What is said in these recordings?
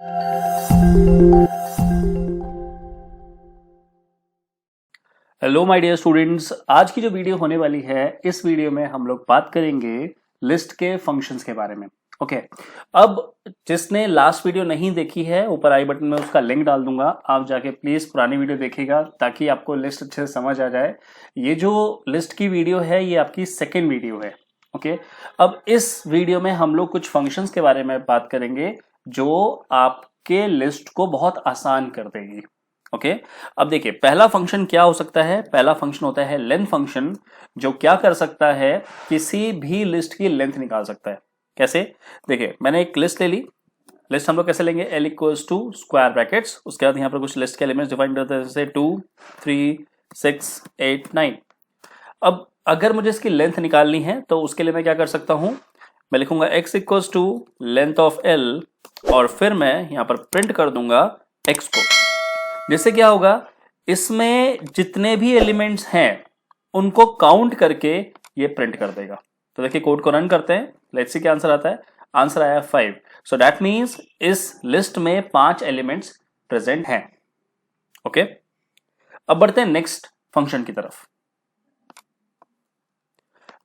Hello my dear students, आज की जो वीडियो होने वाली है, इस वीडियो में हम लोग बात करेंगे लिस्ट के फंक्शंस के बारे में। ओके, अब जिसने लास्ट वीडियो नहीं देखी है, ऊपर आई बटन में उसका लिंक डाल दूंगा, आप जाके प्लीज पुरानी वीडियो देखिएगा ताकि आपको लिस्ट अच्छे से समझ आ जाए। ये जो लिस्ट की वीडियो है, ये आपकी सेकेंड वीडियो है। ओके, अब इस वीडियो में हम लोग कुछ फंक्शंस के बारे में बात करेंगे जो आपके लिस्ट को बहुत आसान कर देगी। ओके, अब देखिए पहला फंक्शन क्या हो सकता है। पहला फंक्शन होता है लेंथ फंक्शन, जो क्या कर सकता है, किसी भी लिस्ट की लेंथ निकाल सकता है। कैसे? देखिए मैंने एक लिस्ट ले ली। लिस्ट हम लोग कैसे लेंगे? L equals to square brackets, उसके बाद यहाँ पर कुछ लिस्ट के एलिमेंट्स डिफाइन करते हैं, जैसे 2 3 6 8 9। अब अगर मुझे इसकी लेंथ निकालनी है तो उसके लिए मैं क्या कर सकता हूं, मैं लिखूंगा x equals to length of L और फिर मैं यहां पर प्रिंट कर दूंगा x को। जिससे क्या होगा, इसमें जितने भी एलिमेंट्स हैं उनको काउंट करके ये प्रिंट कर देगा। तो देखिए कोड को रन करते हैं, लेट्स सी क्या आंसर आता है। आंसर आया 5। सो दैट मीन्स इस लिस्ट में 5 एलिमेंट्स प्रेजेंट हैं। ओके, अब बढ़ते हैं नेक्स्ट फंक्शन की तरफ।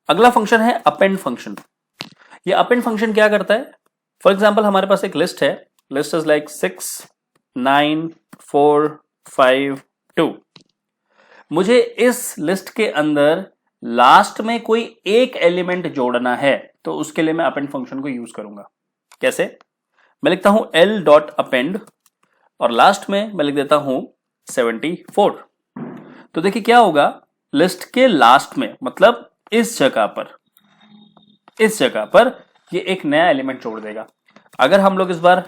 अगला फंक्शन है अपेंड फंक्शन। ये अपेंड फंक्शन क्या करता है? फॉर एग्जाम्पल हमारे पास एक लिस्ट है, लिस्ट इज लाइक 6 9 4 5 2। मुझे इस लिस्ट के अंदर लास्ट में कोई एक एलिमेंट जोड़ना है, तो उसके लिए मैं अपेंड फंक्शन को यूज करूंगा। कैसे? मैं लिखता हूं L डॉट अपेंड और लास्ट में मैं लिख देता हूं 74। तो देखिए क्या होगा, लिस्ट के लास्ट में मतलब इस जगह पर ये एक नया एलिमेंट जोड़ देगा। अगर हम लोग इस बार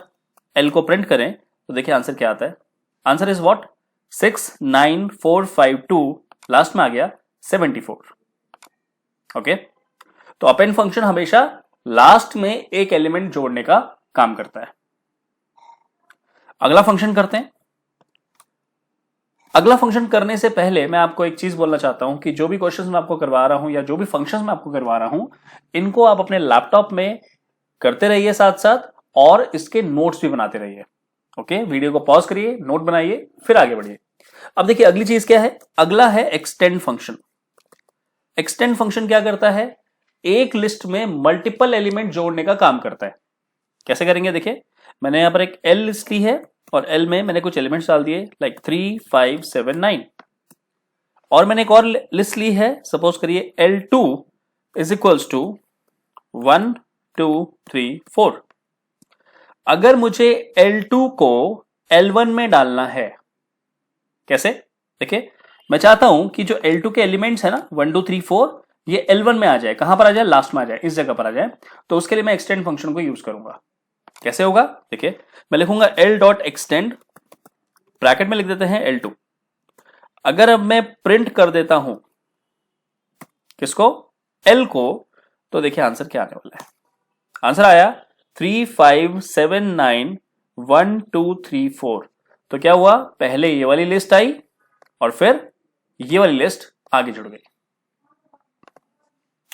L को प्रिंट करें तो देखिए आंसर क्या आता है। Answer is what? 6 9 4 5 2, लास्ट में आ गया 74। ओके, तो अपेंड फंक्शन हमेशा लास्ट में एक एलिमेंट जोड़ने का काम करता है। अगला फंक्शन करते हैं। अगला फंक्शन करने से पहले मैं आपको एक चीज बोलना चाहता हूं कि जो भी क्वेश्चंस मैं आपको करवा रहा हूं या जो भी फंक्शंस मैं आपको करवा रहा हूं, इनको आप अपने लैपटॉप में करते रहिए साथ साथ, और इसके नोट्स भी बनाते रहिए। ओके, वीडियो को पॉज करिए, नोट बनाइए, फिर आगे बढ़िए। अब देखिए अगली चीज क्या है, अगला है एक्सटेंड फंक्शन। एक्सटेंड फंक्शन क्या करता है? एक लिस्ट में मल्टीपल एलिमेंट जोड़ने का काम करता है। कैसे करेंगे? देखिए मैंने यहां पर एक L लिस्ट ली है और L में मैंने कुछ एलिमेंट्स डाल दिए, लाइक 3 5 7 9। और मैंने एक और लिस्ट ली है, सपोज करिए L2 इज इक्वल्स टू 1 2 3 4। अगर मुझे L2 को L1 में डालना है, कैसे? देखिए मैं चाहता हूं कि जो L2 के एलिमेंट्स है ना 1 2 3 4, ये L1 में आ जाए। कहां पर आ जाए? लास्ट में आ जाए, इस जगह पर आ जाए। तो उसके लिए मैं एक्सटेंड फंक्शन को यूज करूंगा। कैसे होगा? देखिए मैं लिखूंगा L डॉट एक्सटेंड, ब्रैकेट में लिख देते हैं L2। अगर अब मैं प्रिंट कर देता हूं किसको? L को, तो देखिए आंसर क्या आने वाला है। आंसर आया 3 5 7 9 1 2 3 4। तो क्या हुआ, पहले ये वाली लिस्ट आई और फिर ये वाली लिस्ट आगे जुड़ गई।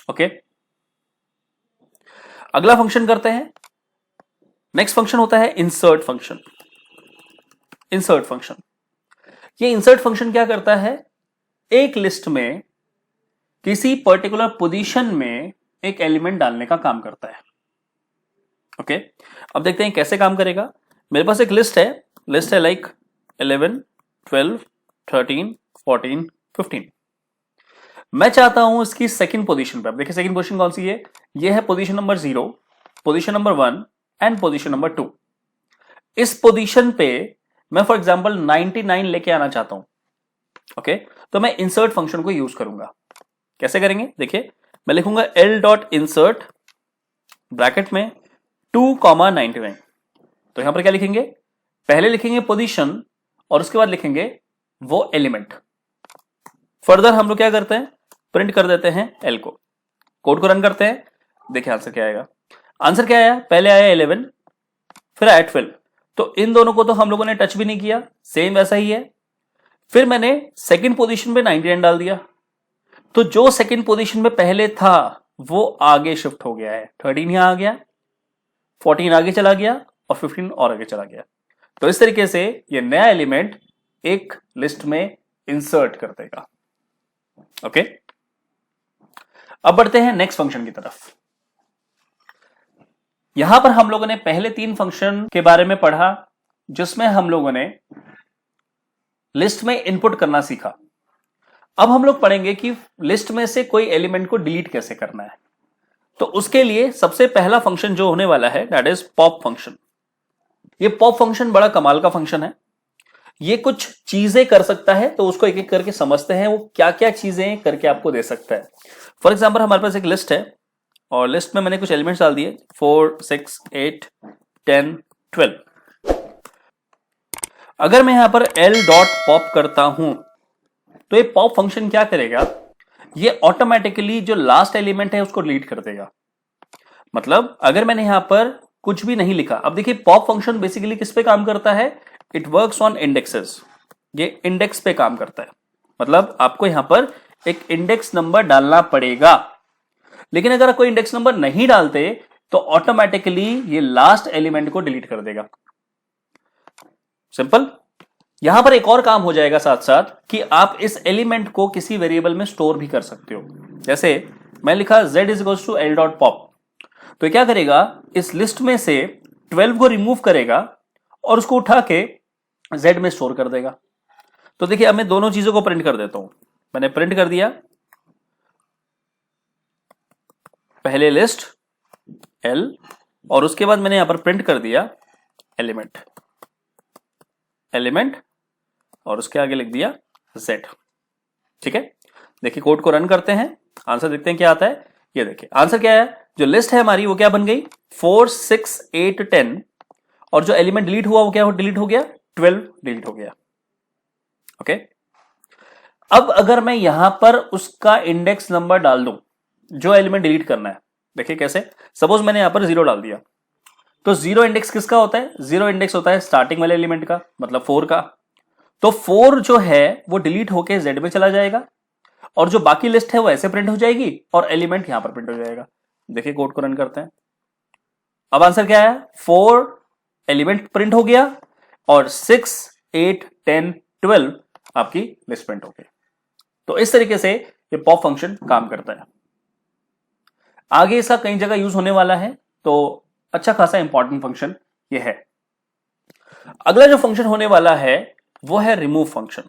ओके, अगला फंक्शन करते हैं। नेक्स्ट फंक्शन होता है इंसर्ट फंक्शन। इंसर्ट फंक्शन, ये इंसर्ट फंक्शन क्या करता है? एक लिस्ट में किसी पर्टिकुलर पोजीशन में एक एलिमेंट डालने का काम करता है। ओके, अब देखते हैं कैसे काम करेगा। मेरे पास एक लिस्ट है लाइक 11 12 13 14 15। मैं चाहता हूं इसकी सेकंड पोजीशन पे, अब देखिए सेकंड पोजीशन कौन सी है? ये है position number 0, position number 1 and position number 2। इस पोजीशन पे मैं फॉर एग्जांपल 99 लेके आना चाहता हूं। ओके, तो मैं इंसर्ट फंक्शन को यूज करूंगा। कैसे करेंगे? देखिए मैं लिखूंगा L डॉट इंसर्ट, ब्रैकेट में 2,99। तो यहां पर क्या लिखेंगे? पहले लिखेंगे पोजीशन और उसके बाद लिखेंगे वो एलिमेंट। फर्दर हम लोग क्या करते हैं? प्रिंट कर देते हैं L को। कोड को रन करते हैं, देखिए आंसर क्या आएगा। आंसर क्या आया? पहले आया 11, फिर आया 12। तो इन दोनों को तो हम लोगों ने टच भी नहीं किया, सेम वैसा ही है। फिर मैंने सेकंड पोजीशन पे 99 डाल दिया, तो जो सेकंड पोजीशन में पहले था वो आगे शिफ्ट हो गया है। 13 यहां आ गया, 14 आगे चला गया और 15 और आगे चला गया। तो इस तरीके से ये नया एलिमेंट एक लिस्ट में इंसर्ट कर देगा। ओके, अब बढ़ते हैं नेक्स्ट फंक्शन की तरफ। यहां पर हम लोगों ने पहले 3 फंक्शन के बारे में पढ़ा जिसमें हम लोगों ने लिस्ट में इनपुट करना सीखा। अब हम लोग पढ़ेंगे कि लिस्ट में से कोई एलिमेंट को डिलीट कैसे करना है। तो उसके लिए सबसे पहला फंक्शन जो होने वाला है दैट इज पॉप फंक्शन। ये पॉप फंक्शन बड़ा कमाल का फंक्शन है। ये कुछ चीजें कर सकता है, तो उसको एक एक करके समझते हैं वो क्या क्या चीजें करके आपको दे सकता है। फॉर एग्जाम्पल हमारे पास एक लिस्ट है और लिस्ट में मैंने कुछ एलिमेंट्स डाल दिए 4, 6, 8, 10, 12। अगर मैं यहां पर l डॉट पॉप करता हूं तो ये पॉप फंक्शन क्या करेगा, ये ऑटोमेटिकली जो लास्ट एलिमेंट है उसको डिलीट कर देगा। मतलब अगर मैंने यहां पर कुछ भी नहीं लिखा, अब देखिए पॉप फंक्शन बेसिकली किस पे काम करता है, इट वर्क्स ऑन इंडेक्सेस। ये इंडेक्स पे काम करता है, मतलब आपको यहां पर एक इंडेक्स नंबर डालना पड़ेगा। लेकिन अगर कोई इंडेक्स नंबर नहीं डालते तो ऑटोमेटिकली ये लास्ट एलिमेंट को डिलीट कर देगा। सिंपल। यहां पर एक और काम हो जाएगा साथ साथ कि आप इस एलिमेंट को किसी वेरिएबल में स्टोर भी कर सकते हो। जैसे मैं लिखा z is equals to l dot pop, तो क्या करेगा, इस लिस्ट में से 12 को रिमूव करेगा और उसको उठा के z में स्टोर कर देगा। तो देखिए अब मैं दोनों चीजों को प्रिंट कर देता हूं। मैंने प्रिंट कर दिया पहले लिस्ट l और उसके बाद मैंने यहां पर प्रिंट कर दिया एलिमेंट और उसके आगे लिख दिया z। ठीक है, देखिए कोड को रन करते हैं, आंसर देखते हैं क्या आता है। ये देखिए आंसर क्या है, जो लिस्ट है हमारी वो क्या बन गई 4, 6, 8, 10 और जो एलिमेंट डिलीट हुआ वो क्या डिलीट हो गया 12 डिलीट हो गया। ओके, अब अगर मैं यहां पर उसका इंडेक्स नंबर डाल दूं जो एलिमेंट डिलीट करना है, देखिए कैसे, सपोज मैंने यहां पर 0 डाल दिया, तो 0 इंडेक्स किसका होता है, 0 इंडेक्स होता है स्टार्टिंग वाले एलिमेंट का, मतलब 4 का। तो 4 जो है वो डिलीट होके z में चला जाएगा और जो बाकी लिस्ट है वो ऐसे प्रिंट हो जाएगी और एलिमेंट यहां पर प्रिंट हो जाएगा। देखिए कोड को रन करते हैं, अब आंसर क्या है, 4 एलिमेंट प्रिंट हो गया और 6, 8, 10, 12 आपकी लिस्ट प्रिंट हो गई। तो इस तरीके से ये पॉप फंक्शन काम करता है। आगे इसका कई जगह यूज होने वाला है, तो अच्छा खासा इंपॉर्टेंट फंक्शन ये है। अगला जो फंक्शन होने वाला है वो है रिमूव फंक्शन।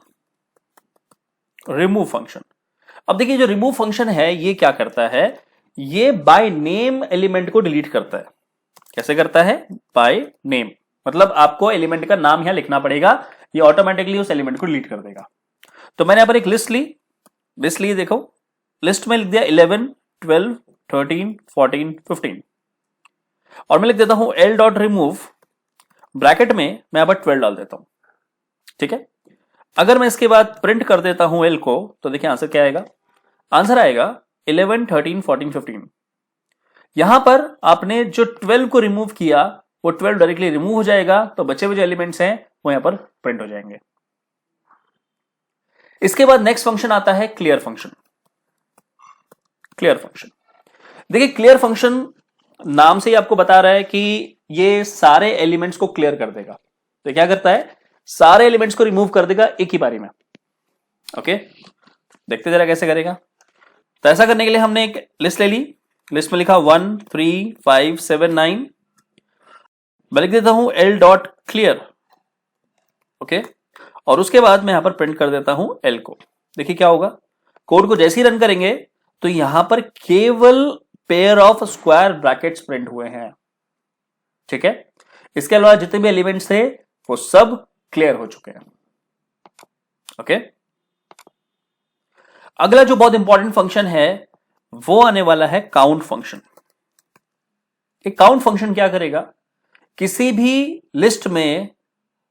रिमूव फंक्शन, अब देखिए जो रिमूव फंक्शन है ये क्या करता है, ये बाय नेम एलिमेंट को डिलीट करता है। कैसे करता है, बाय नेम, मतलब आपको एलिमेंट का नाम यहां लिखना पड़ेगा, ये ऑटोमेटिकली उस एलिमेंट को डिलीट कर देगा। तो मैंने यहां पर एक लिस्ट ली, देखो लिस्ट में लिख दिया 11, 12, 13, 14, 15 और मैं लिख देता हूं l डॉट रिमूव, ब्रैकेट में मैं यहां पर 12 डाल देता हूं। ठीक है, अगर मैं इसके बाद प्रिंट कर देता हूं l को, तो देखिए आंसर क्या आएगा, आंसर आएगा 11, 13, 14, 15। यहां पर आपने जो 12 को रिमूव किया वो 12 डायरेक्टली रिमूव हो जाएगा, तो बचे हुए जो एलिमेंट्स हैं वो यहां पर प्रिंट हो जाएंगे। इसके बाद नेक्स्ट फंक्शन आता है क्लियर फंक्शन। क्लियर फंक्शन, देखिए क्लियर फंक्शन नाम से ही आपको बता रहा है कि ये सारे एलिमेंट्स को क्लियर कर देगा। तो क्या करता है, सारे एलिमेंट्स को रिमूव कर देगा एक ही बारी में। ओके, देखते जरा कैसे करेगा। तो ऐसा करने के लिए हमने एक लिस्ट ले ली, लिस्ट में लिखा 1, 3, 5, 7, 9। मैं लिख देता हूं l डॉट क्लियर। ओके, और उसके बाद मैं यहां पर प्रिंट कर देता हूं l को। देखिए क्या होगा, कोड को जैसे ही रन करेंगे तो यहां पर केवल pair of square brackets print हुए हैं। ठीक है, इसके अलावा जितने भी एलिमेंट्स थे वो सब क्लियर हो चुके हैं। ओके, अगला जो बहुत इंपॉर्टेंट फंक्शन है वो आने वाला है काउंट फंक्शन। एक काउंट फंक्शन क्या करेगा, किसी भी लिस्ट में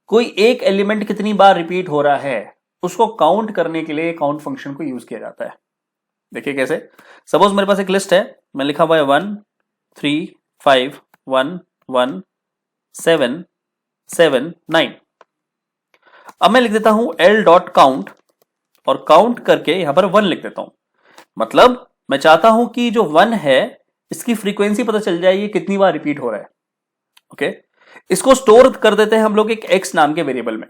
कोई एक एलिमेंट कितनी बार रिपीट हो रहा है उसको काउंट करने के लिए काउंट फंक्शन को यूज किया जाता है। देखिए कैसे, सपोज मेरे पास एक लिस्ट है, मैं लिखा हुआ है 1, 3, 5, 1, 1, 7, 7, 9। अब मैं लिख देता हूं l डॉट काउंट और काउंट करके यहां पर 1 लिख देता हूं। मतलब मैं चाहता हूं कि जो 1 है इसकी फ्रीक्वेंसी पता चल जाए ये कितनी बार रिपीट हो रहा है। ओके, इसको स्टोर कर देते हैं हम लोग एक x नाम के वेरिएबल में।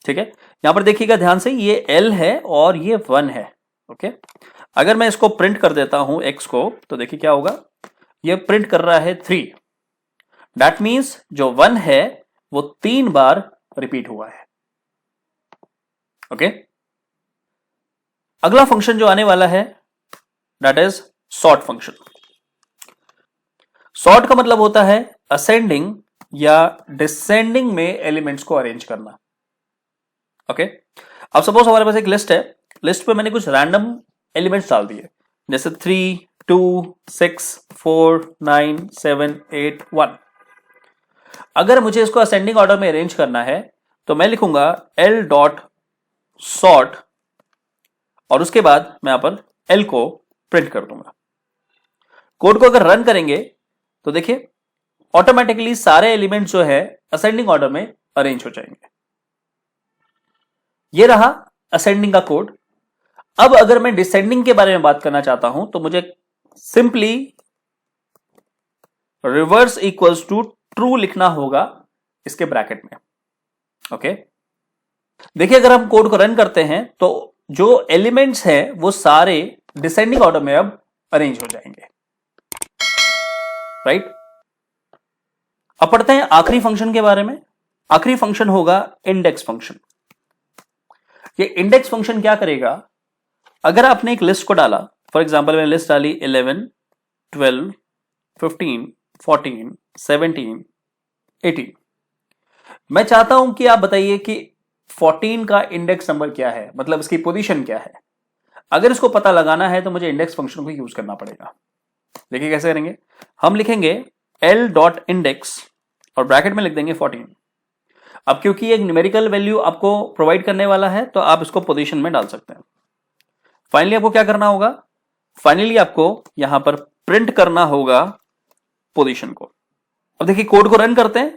ठीक है, यहां पर देखिएगा ध्यान से, ये l है और ये 1 है। ओके, अगर मैं इसको प्रिंट कर देता हूं x को, तो देखिए क्या होगा, ये प्रिंट कर रहा है 3। दैट मीन्स जो 1 है वो 3 बार रिपीट हुआ है। ओके, अगला फंक्शन जो आने वाला है that is sort function. Sort का मतलब होता है असेंडिंग या डिसेंडिंग में एलिमेंट्स को अरेंज करना। ओके, अब सपोज हमारे पास एक लिस्ट है, लिस्ट पे मैंने कुछ रैंडम एलिमेंट्स डाल दिए, जैसे 3, 2, 6, 4, 9, 7, 8, 1। अगर मुझे इसको असेंडिंग ऑर्डर में अरेंज करना है तो मैं लिखूंगा l डॉट सॉर्ट और उसके बाद मैं यहां पर l को प्रिंट कर दूंगा। कोड को अगर रन करेंगे तो देखिए ऑटोमेटिकली सारे एलिमेंट जो है असेंडिंग ऑर्डर में अरेंज हो जाएंगे। ये रहा असेंडिंग का कोड। अब अगर मैं डिसेंडिंग के बारे में बात करना चाहता हूं तो मुझे simply reverse equals to true लिखना होगा इसके ब्रैकेट में। ओके, देखिए अगर हम कोड को रन करते हैं तो जो एलिमेंट्स हैं वो सारे डिसेंडिंग ऑर्डर में अब अरेंज हो जाएंगे। राइट, अब पढ़ते हैं आखिरी फंक्शन के बारे में। आखिरी फंक्शन होगा इंडेक्स फंक्शन। ये इंडेक्स फंक्शन क्या करेगा, अगर आपने एक लिस्ट को डाला, फॉर एग्जांपल मैंने लिस्ट डाली 11, 12, 15, 14, 17, 18। मैं चाहता हूं कि आप बताइए कि 14 का इंडेक्स नंबर क्या है, मतलब इसकी पोजीशन क्या है। अगर इसको पता लगाना है तो मुझे इंडेक्स फंक्शन को यूज करना पड़ेगा। देखिए कैसे करेंगे, हम लिखेंगे l डॉट इंडेक्स और ब्रैकेट में लिख देंगे 14। अब क्योंकि एक न्यूमेरिकल वैल्यू आपको प्रोवाइड करने वाला है तो आप इसको पोजीशन में डाल सकते हैं। फाइनली आपको क्या करना होगा, फाइनली आपको यहां पर प्रिंट करना होगा पोजीशन को। अब देखिए कोड को रन करते हैं,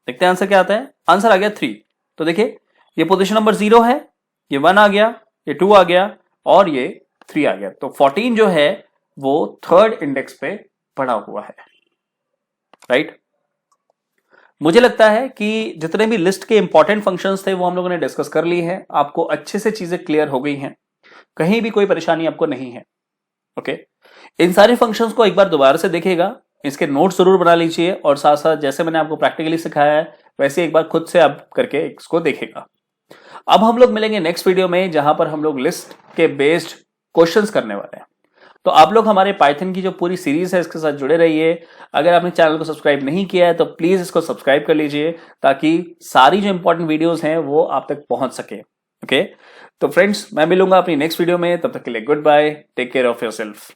देखते हैं आंसर क्या आता है। आंसर आ गया 3। तो देखिए ये पोजीशन नंबर 0 है, ये 1 आ गया, ये 2 आ गया और ये 3 आ गया। तो 14 जो है वो थर्ड इंडेक्स पे पड़ा हुआ है। राइट, मुझे लगता है कि जितने भी लिस्ट के इंपॉर्टेंट फंक्शंस थे वो हम लोगों ने डिस्कस कर लिए हैं। आपको अच्छे से चीजें क्लियर हो गई हैं, कहीं भी कोई परेशानी आपको नहीं है। ओके, इन सारे फंक्शंस को एक बार दोबारा से देखिएगा, इसके नोट्स जरूर बना लीजिए और साथ साथ जैसे मैंने आपको प्रैक्टिकली सिखाया है वैसे एक बार खुद से आप करके इसको देखिएगा। अब हम लोग मिलेंगे नेक्स्ट वीडियो में जहां पर हम लोग लिस्ट के बेस्ड क्वेश्चंस करने वाले हैं। तो आप लोग हमारे पाइथन की जो पूरी सीरीज है इसके साथ जुड़े रहिए। अगर आपने चैनल को सब्सक्राइब नहीं किया है तो प्लीज इसको सब्सक्राइब कर लीजिए ताकि सारी जो इंपॉर्टेंट वीडियोस हैं वो आप तक पहुंच सके। ओके, तो फ्रेंड्स मैं मिलूंगा अपनी नेक्स्ट वीडियो में, तब तक के लिए good bye, take care of yourself.